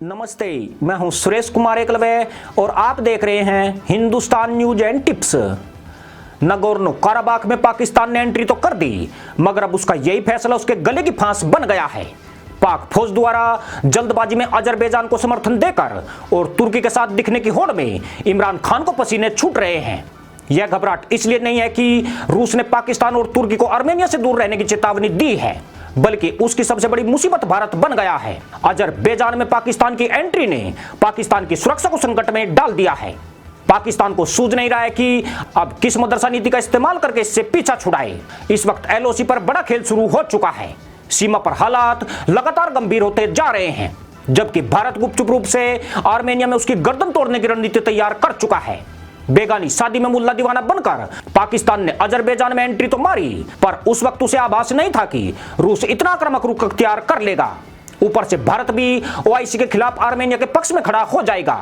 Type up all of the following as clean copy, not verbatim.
नमस्ते, मैं हूं सुरेश कुमार एकलवे और आप देख रहे हैं Hindustan news and tips. Nagorno Karabakh में पाकिस्तान ने एंट्री तो कर दी, मगर अब उसका यही फैसला उसके गले की फांस बन गया है। पाक फौज द्वारा जल्दबाजी में अजरबैजान को समर्थन देकर और तुर्की के साथ दिखने की होड़ में इमरान खान को पसीने छूट रहे हैं। यह घबराहट इसलिए नहीं है कि रूस ने पाकिस्तान और तुर्की को आर्मेनिया से दूर रहने की चेतावनी दी है, बल्कि उसकी सबसे बड़ी मुसीबत भारत बन गया है। अजरबैजान में पाकिस्तान की एंट्री ने पाकिस्तान की सुरक्षा को संकट में डाल दिया है। पाकिस्तान को सूझ नहीं रहा है कि अब किस मदरसा नीति का इस्तेमाल करके इससे पीछा छुड़ाए। इस वक्त एलओसी पर बड़ा खेल शुरू हो चुका है। सीमा पर हालात लगातार गंभीर होते जा रहे हैं, जबकि भारत गुपचुप रूप से आर्मेनिया में उसकी गर्दन तोड़ने की रणनीति तैयार कर चुका है। बेगानी शादी में मुल्ला दीवाना बनकर पाकिस्तान ने अजरबैजान में एंट्री तो मारी, पर उस वक्त उसे आभास नहीं था कि रूस इतना आक्रामक रुख अख्तियार कर लेगा। ऊपर से भारत भी ओआईसी के खिलाफ आर्मेनिया के पक्ष में खड़ा हो जाएगा।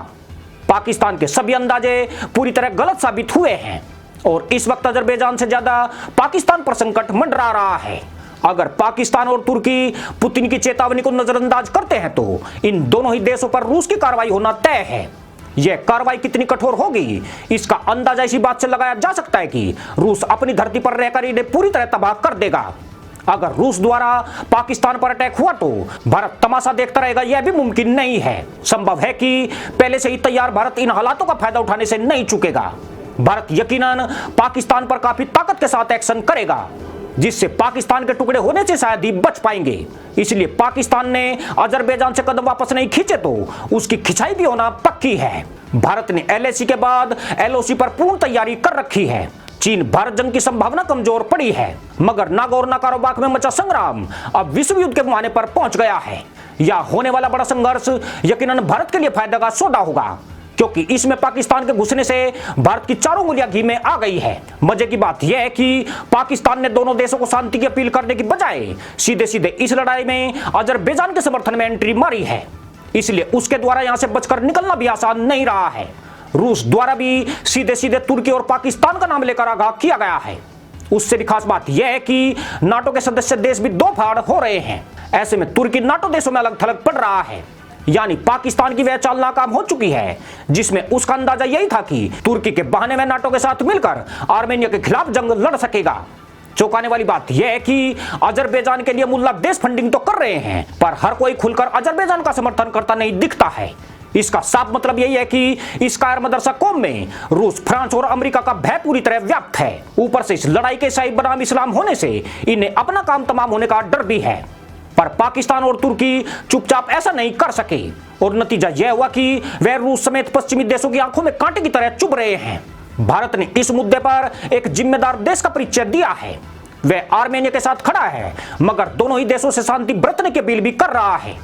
पाकिस्तान के सभी अंदाजे पूरी तरह गलत साबित हुए हैं और इस वक्त अजरबैजान से ज्यादा पाकिस्तान पर संकट मंडरा रहा है। अगर पाकिस्तान और तुर्की पुतिन की चेतावनी को नजरअंदाज करते हैं तो इन दोनों ही देशों पर रूस की कार्रवाई होना तय है। यह कार्रवाई कितनी कठोर होगी, इसका अंदाजा इसी बात से लगाया जा सकता है कि रूस अपनी धरती पर रहकर इन्हें पूरी तरह तबाह कर देगा। अगर रूस द्वारा पाकिस्तान पर अटैक हुआ तो भारत तमाशा देखता रहेगा, यह भी मुमकिन नहीं है। संभव है कि पहले से ही तैयार भारत इन हालातों का फायदा उठाने से नहीं चूकेगा। भारत यकीनन पाकिस्तान पर काफी ताकत के साथ एक्शन करेगा, जिससे पाकिस्तान के टुकड़े होने से शायद ही बच पाएंगे। इसलिए पाकिस्तान ने अजरबैजान से कदम वापस नहीं खींचे तो उसकी खिंचाई भी होना पक्की है। भारत ने एलएसी के बाद एलओसी पर पूर्ण तैयारी कर रखी है। चीन भारत जंग की संभावना कमजोर पड़ी है, मगर नागोर्नो काराबाख में मचा संग्राम अब विश्व युद्ध के मुहाने पर पहुंच गया है। यह होने वाला बड़ा संघर्ष यकीनन भारत के लिए फायदा का सौदा होगा, क्योंकि इसमें पाकिस्तान के घुसने से भारत की चारों उंगलियां घी में आ गई है। मजे की बात यह है कि पाकिस्तान ने दोनों देशों को शांति की अपील करने की बजाय सीधे सीधे इस लड़ाई में अजरबैजान के समर्थन में एंट्री मारी है। इसलिए उसके द्वारा यहां से बचकर निकलना भी आसान नहीं रहा है। रूस द्वारा भी सीधे सीधे तुर्की और पाकिस्तान का नाम लेकर आगाह किया गया है। उससे भी खास बात यह है कि नाटो के सदस्य देश भी दो फाड़ हो रहे हैं। ऐसे में तुर्की नाटो देशों में अलग थलग पड़ रहा है। यानी पाकिस्तान की वह चाल नाकाम हो चुकी है, जिसमें उसका अंदाजा यही था कि तुर्की के बहाने में नाटो के साथ मिलकर आर्मेनिया के खिलाफ जंग लड़ सकेगा। चौंकाने वाली बात यह है कि अजरबैजान के लिए मुल्ला देश फंडिंग तो कर रहे हैं, पर हर कोई खुलकर अजरबैजान का समर्थन करता नहीं दिखता है। इसका साफ मतलब यही है कि इस कायर मदरसा कौम में रूस, फ्रांस और अमेरिका का भय पूरी तरह व्याप्त है। ऊपर से इस लड़ाई के ईसाई बनाम इस्लाम होने से इन्हें अपना काम तमाम होने का डर भी है। पर पाकिस्तान और तुर्की चुपचाप ऐसा नहीं कर सके और नतीजा यह हुआ कि वह रूस समेत पश्चिमी देशों की आंखों में कांटे की तरह चुभ रहे हैं। भारत ने इस मुद्दे पर एक जिम्मेदार देश का परिचय दिया है। वह आर्मेनिया के साथ खड़ा है, मगर दोनों ही देशों से शांति बरतने की अपील भी कर रहा है।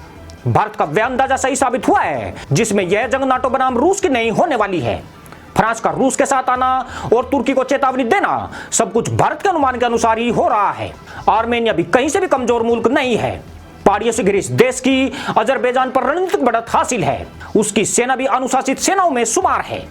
भारत का वह अंदाजा सही साबित हुआ है, जिसमें यह जंग नाटो बनाम रूस की नहीं होने वाली है। फ्रांस का रूस के साथ आना और तुर्की को चेतावनी देना सब कुछ भारत के अनुमान के अनुसार ही हो रहा है। आर्मेनिया भी कहीं से भी कमजोर मुल्क नहीं है। पहाड़ियों से घिरे इस देश की अजरबैजान पर रणनीतिक बढ़त हासिल है। उसकी सेना भी अनुशासित सेनाओं में शुमार है।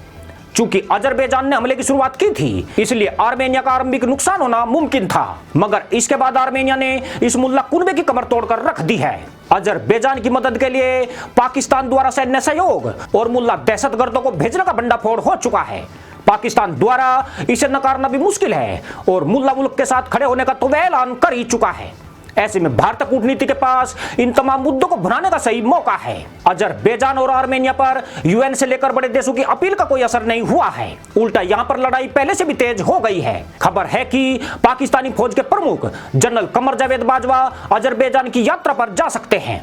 चूंकि अजरबैजान ने हमले की शुरुआत की थी, इसलिए आर्मेनिया का आरंभिक नुकसान होना मुमकिन था, मगर इसके बाद आर्मेनिया ने इस मुल्ला कुनबे की कमर तोड़कर रख दी है। अजरबैजान की मदद के लिए पाकिस्तान द्वारा सैन्य सहयोग और मुल्ला दहशतगर्दों को भेजने का भंडाफोड़ हो चुका है। पाकिस्तान द्वारा इसे नकारना भी मुश्किल है और मुल्ला मुल्क के साथ खड़े होने का तो वह ऐलान कर ही चुका है। ऐसे में भारतीय कूटनीति के पास इन तमाम मुद्दों को भुनाने का सही मौका है। अजरबैजान और आर्मेनिया पर यूएन से लेकर बड़े देशों की अपील का कोई असर नहीं हुआ है। उल्टा यहाँ पर लड़ाई पहले से भी तेज हो गई है। खबर है कि पाकिस्तानी फौज के प्रमुख जनरल कमर जावेद बाजवा अजरबैजान की यात्रा पर जा सकते हैं।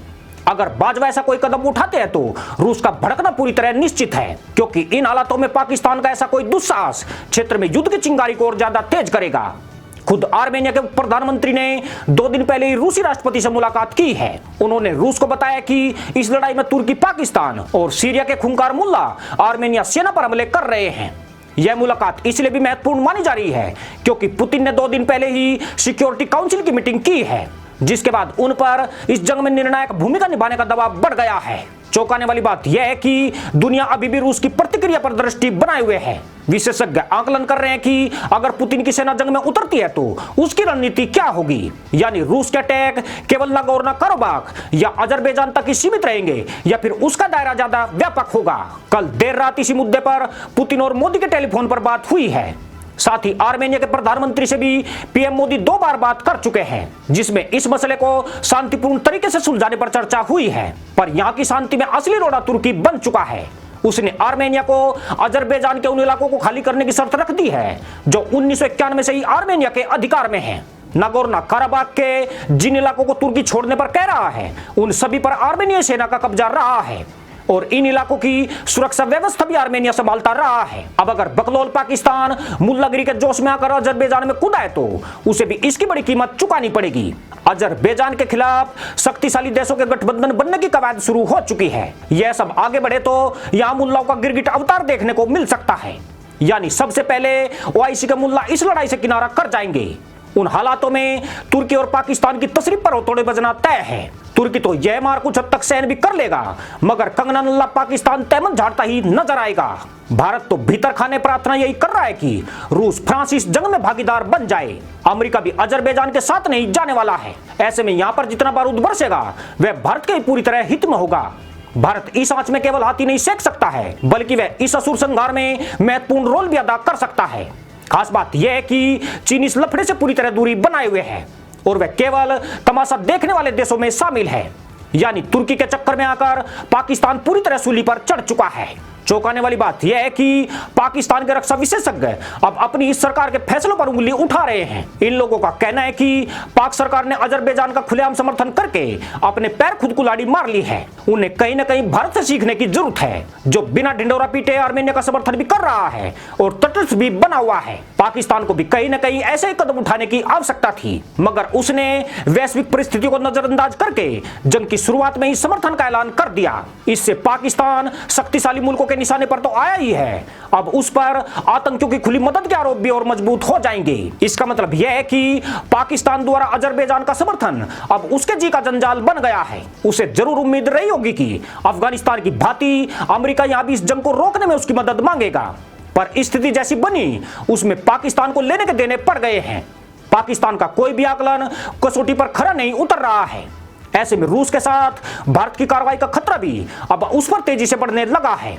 अगर बाजवा ऐसा कोई कदम उठाते हैं तो रूस का भड़कना पूरी तरह निश्चित है, क्योंकि इन हालातों में पाकिस्तान का ऐसा कोई दुस्साहस क्षेत्र में युद्ध की चिंगारी को और ज्यादा तेज करेगा। खुद आर्मेनिया के प्रधानमंत्री ने 2 दिन पहले ही रूसी राष्ट्रपति से मुलाकात की है। उन्होंने रूस को बताया कि इस लड़ाई में तुर्की, पाकिस्तान और सीरिया के खूंखार मुल्ला आर्मेनिया सेना पर हमले कर रहे हैं। यह मुलाकात इसलिए भी महत्वपूर्ण मानी जा रही है क्योंकि पुतिन ने 2 दिन पहले ही सिक्योरिटी काउंसिल की मीटिंग की है, जिसके बाद उन पर इस जंग में निर्णायक भूमिका निभाने का दबाव बढ़ गया है। चौंकाने वाली बात यह है कि दुनिया अभी भी रूस की प्रतिक्रिया पर दृष्टि बनाए हुए है। विशेषज्ञ आकलन कर रहे हैं कि अगर पुतिन की सेना जंग में उतरती है तो उसकी रणनीति क्या होगी, यानी रूस के अटैक केवल नागोर्नो कराबाख या अजरबैजान तक ही सीमित रहेंगे या फिर उसका दायरा ज्यादा व्यापक होगा। कल देर रात इसी मुद्दे पर पुतिन और मोदी के टेलीफोन पर बात हुई है। साथ ही आर्मेनिया के प्रधानमंत्री से भी पीएम मोदी 2 बार बात कर चुके हैं, जिसमें इस मसले को शांतिपूर्ण तरीके से सुलझाने पर चर्चा हुई है। पर यहां की शांति में असली रोड़ा तुर्की बन चुका है। उसने आर्मेनिया को अजरबैजान के उन इलाकों को खाली करने की शर्त रख दी है जो 1991 से ही आर्मेनिया के अधिकार में है। नागोर्नो कराबाख के जिन इलाकों को तुर्की छोड़ने पर कह रहा है उन सभी पर आर्मेनियाई सेना का कब्जा रहा है और इन इलाकों की सुरक्षा व्यवस्था भी आर्मेनिया संभालता रहा है। अब अगर बकलौल पाकिस्तान मुल्लागिरी के जोश में आकर अजरबैजान में कूदा है तो उसे भी इसकी बड़ी कीमत चुकानी पड़ेगी। अजरबैजान के खिलाफ शक्तिशाली देशों के गठबंधन बनने की कवायद शुरू हो चुकी है। यह सब आगे बढ़े तो यहां मुल्लाओं का गिरगिट अवतार देखने को मिल सकता है, यानी सबसे पहले ओआईसी के मुल्ला इस लड़ाई से किनारा कर जाएंगे। उन हालातों में तुर्की और पाकिस्तान की तशरीफ पर हथौड़े बजना तय है। तुर्की तो यह मार कुछ हद तक सहन भी कर लेगा, मगर कंगना नल्ला पाकिस्तान तैमन झाड़ता ही नजर आएगा। भारत तो भीतर खाने प्रार्थना यही कर रहा है कि रूस फ्रांस इस जंग में भागीदार बन जाए। अमेरिका भी अजरबैजान के साथ नहीं जाने वाला है। ऐसे में यहां पर जितना बारूद बरसेगा वह भारत के पूरी तरह हित में होगा। भारत इस आंच में केवल हाथी नहीं सेक सकता है, बल्कि वह इस असुर संहार में महत्वपूर्ण रोल भी अदा कर सकता है। खास बात यह है कि चीन इस लफड़े से पूरी तरह दूरी बनाए हुए है और वह केवल तमाशा देखने वाले देशों में शामिल है, यानी तुर्की के चक्कर में आकर पाकिस्तान पूरी तरह सूली पर चढ़ चुका है। चौंकाने वाली बात यह है कि पाकिस्तान के रक्षा विशेषज्ञ अब अपनी इस सरकार के फैसलों पर उंगली उठा रहे हैं। इन लोगों का कहना है कि पाक सरकार ने अजरबैजान का खुलेआम समर्थन करके अपने पैर खुद कुल्हाड़ी मार ली है। उन्हें कहीं न कहीं भारत से सीखने की जरूरत है, जो बिना ढिंडोरा पीटे आर्मेनिया का समर्थन भी कर रहा है और तटस्थ भी बना हुआ है। पाकिस्तान को भी कहीं न कहीं ऐसे ही कदम उठाने की आवश्यकता थी, मगर उसने वैश्विक परिस्थितियों को नजरअंदाज करके जंग की शुरुआत में ही समर्थन का ऐलान कर दिया। इससे पाकिस्तान शक्तिशाली मुल्कों के निशाने पर तो आया ही है, अब उस पर आतंकियों की खुली मदद के आरोप भी और मजबूत हो जाएंगे। इसका मतलब यह है कि पाकिस्तान द्वारा अजरबैजान का समर्थन अब उसके जी का जंजाल बन गया है। उसे जरूर उम्मीद रही होगी कि अफगानिस्तान की भांति अमेरिका यहां भी इस जंग को रोकने में उसकी मदद मांगेगा, पर स्थिति जैसी बनी उसमें पाकिस्तान को लेने के देने पड़ गए हैं। पाकिस्तान का कोई भी आकलन कसौटी पर खरा नहीं उतर रहा है। ऐसे में रूस के साथ भारत की कार्रवाई का खतरा भी अब उस पर तेजी से बढ़ने लगा है,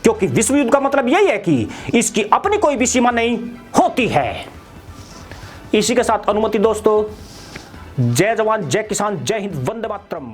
क्योंकि विश्व युद्ध का मतलब यही है कि इसकी अपनी कोई भी सीमा नहीं होती है। इसी के साथ अनुमति दोस्तों, जय जवान जय किसान जय हिंद वंदे मातरम।